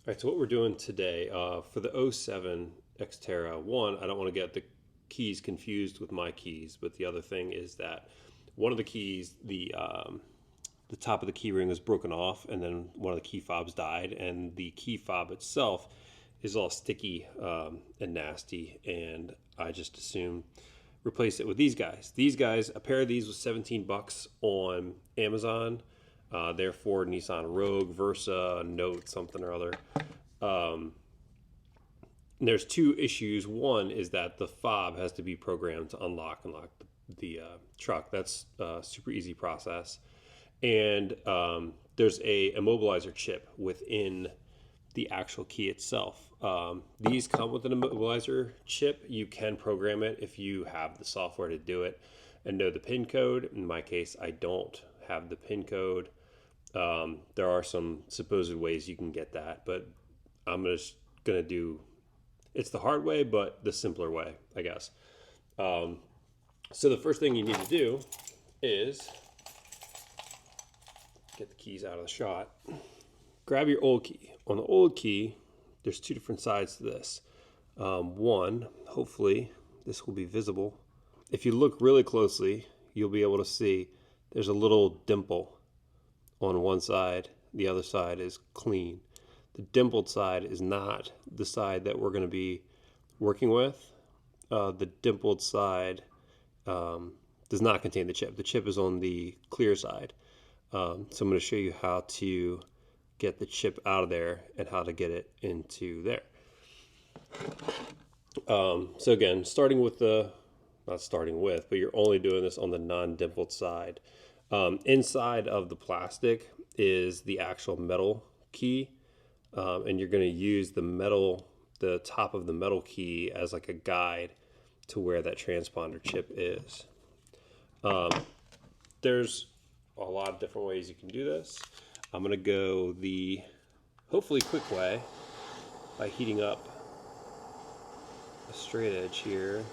All right, so what we're doing today for the '07 Xterra, one, I don't want to get the keys confused with my keys, but the other thing is that one of the keys, the top of the key ring was broken off, and then one of the key fobs died, and the key fob itself is all sticky and nasty, and I just assumed replace it with these guys. These guys, a pair of these was 17 bucks on Amazon. Therefore, Nissan Rogue, Versa, Note, something or other. There's two issues. One is that the fob has to be programmed to unlock and lock the truck. That's a super easy process. And there's a immobilizer chip within the actual key itself. These come with an immobilizer chip. You can program it if you have the software to do it and know the PIN code. In my case, I don't have the PIN code. There are some supposed ways you can get that, but I'm just going to do it's the hard way, but the simpler way, I guess. So the first thing you need to do is get the keys out of the shot. Grab your old key. On the old key, there's two different sides to this. One, hopefully this will be visible. If you look really closely, you'll be able to see there's a little dimple on one side. The other side is clean. The dimpled side is not the side that we're going to be working with. The dimpled side does not contain the chip. The chip is on the clear side. So I'm going to show you how to get the chip out of there and how to get it into there. So again, not starting with, but you're only doing this on the non-dimpled side. Inside of the plastic is the actual metal key, and you're going to use the top of the metal key as like a guide to where that transponder chip is. There's a lot of different ways you can do this. I'm going to go the hopefully quick way by heating up a straight edge here.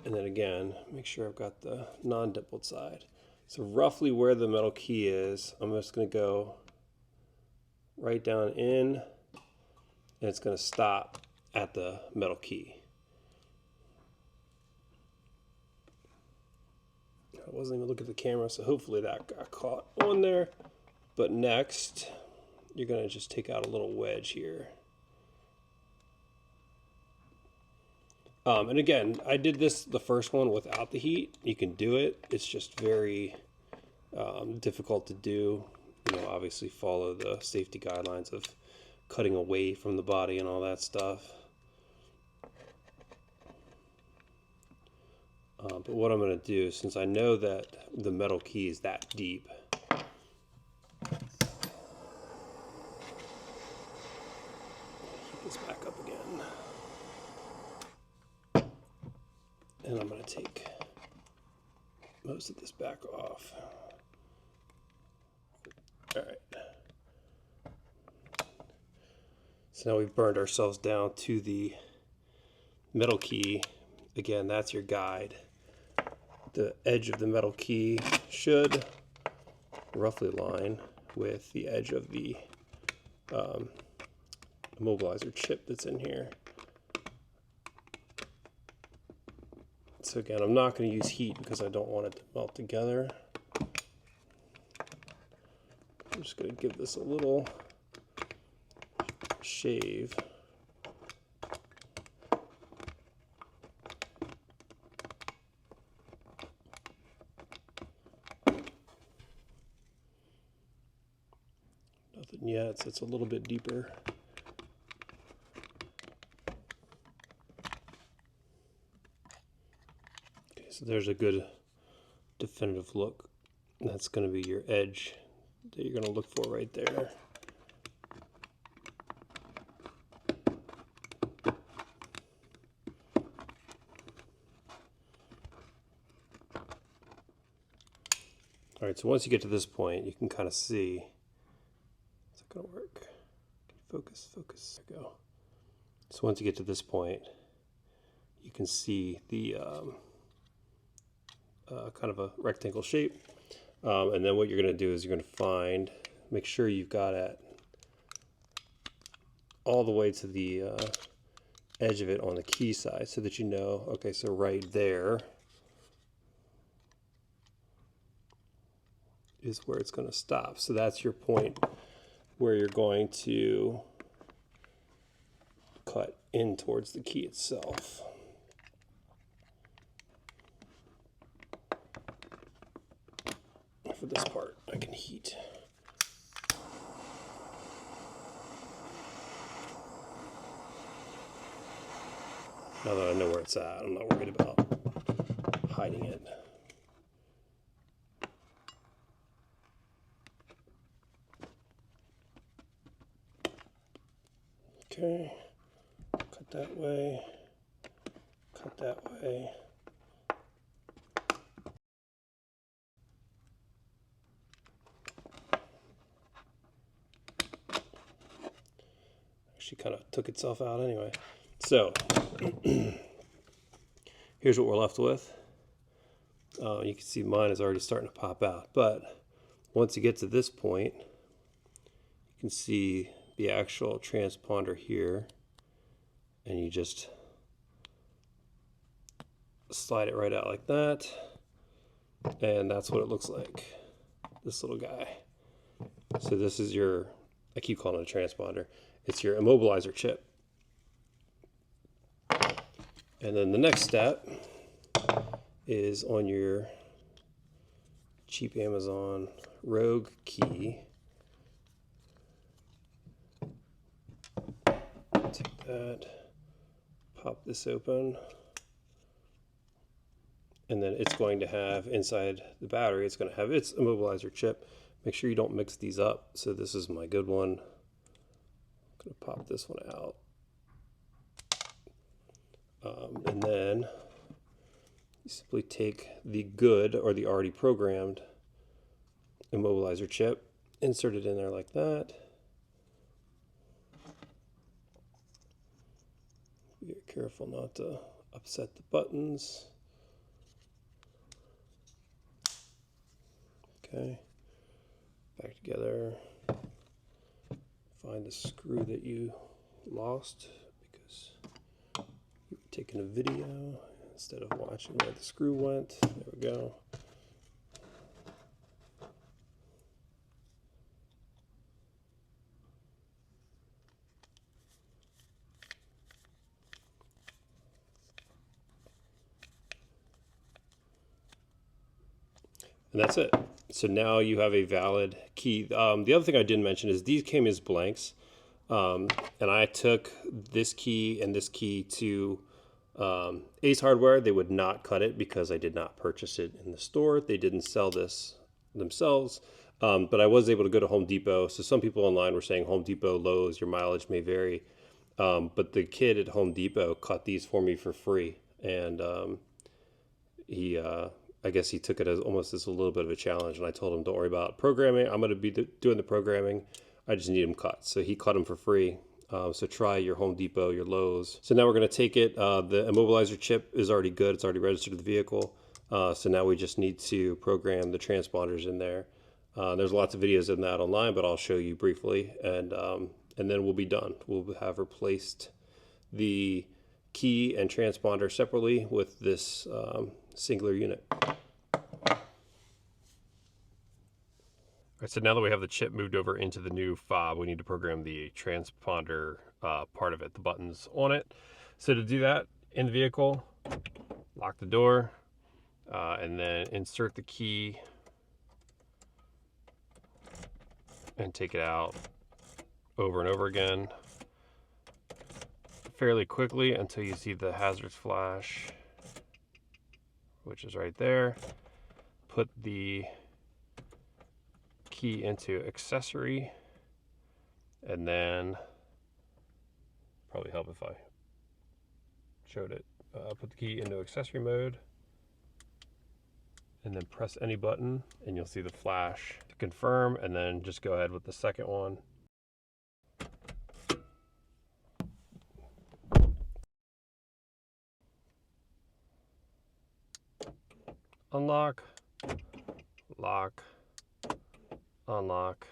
And then again, make sure I've got the non-dimpled side. So roughly where the metal key is, I'm just going to go right down in, and it's going to stop at the metal key. I wasn't even looking at the camera, so hopefully that got caught on there. But next, you're going to just take out a little wedge here. And again, I did the first one without the heat. You can do it. It's just very difficult to do. Obviously follow the safety guidelines of cutting away from the body and all that stuff. But what I'm going to do, since I know that the metal key is that deep, heat this back up again. And I'm going to take most of this back off. All right. So now we've burned ourselves down to the metal key. Again, that's your guide. The edge of the metal key should roughly line with the edge of the immobilizer chip that's in here. So again, I'm not going to use heat because I don't want it to melt together. I'm just going to give this a little shave. Nothing yet, so it's a little bit deeper. So there's a good definitive look. That's going to be your edge that you're going to look for right there. All right, so once you get to this point, you can kind of see. Is it going to work? Focus. There we go. So once you get to this point, you can see the kind of a rectangle shape. And then what you're going to do is you're going to make sure you've got it all the way to the edge of it on the key side so that you know, okay, so right there is where it's going to stop. So that's your point where you're going to cut in towards the key itself. For this part, I can heat. Now that I know where it's at, I'm not worried about hiding it. Okay, cut that way, cut that way. Actually kind of took itself out anyway. So here's what we're left with. You can see mine is already starting to pop out, but once you get to this point, you can see the actual transponder here, and you just slide it right out like that, and that's what it looks like, this little guy. So this is your, I keep calling it a transponder, it's your immobilizer chip. And then the next step is on your cheap Amazon Rogue key. Take that, pop this open, and then it's going to have inside the battery, it's going to have its immobilizer chip. Make sure you don't mix these up. So this is my good one. I'm going to pop this one out. And then you simply take the good or the already programmed immobilizer chip, insert it in there like that. Be careful not to upset the buttons. Okay, back together. Find the screw that you lost because you were taking a video instead of watching where the screw went. There we go. And that's it. So now you have a valid key. The other thing I didn't mention is these came as blanks. And I took this key and this key to Ace Hardware. They would not cut it because I did not purchase it in the store. They didn't sell this themselves. But I was able to go to Home Depot. So some people online were saying Home Depot, Lowe's, your mileage may vary. But the kid at Home Depot cut these for me for free. And I guess he took it as almost as a little bit of a challenge, and I told him, don't worry about programming. I'm going to be doing the programming. I just need them cut. So he cut them for free. So try your Home Depot, your Lowe's. So now we're going to take it. The immobilizer chip is already good. It's already registered to the vehicle. So now we just need to program the transponders in there. There's lots of videos in that online, but I'll show you briefly, and then we'll be done. We'll have replaced the key and transponder separately with this singular unit. All right, so now that we have the chip moved over into the new fob, we need to program the transponder part of it, the buttons on it. So to do that, in the vehicle, lock the door, and then insert the key and take it out over and over again fairly quickly until you see the hazards flash, which is right there. Put the key into accessory, and then probably help if I showed it. Put the key into accessory mode, and then press any button, and you'll see the flash to confirm, and then just go ahead with the second one. Unlock, lock, unlock,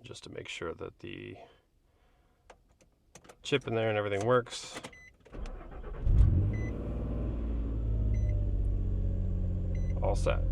just to make sure that the chip in there and everything works. All set.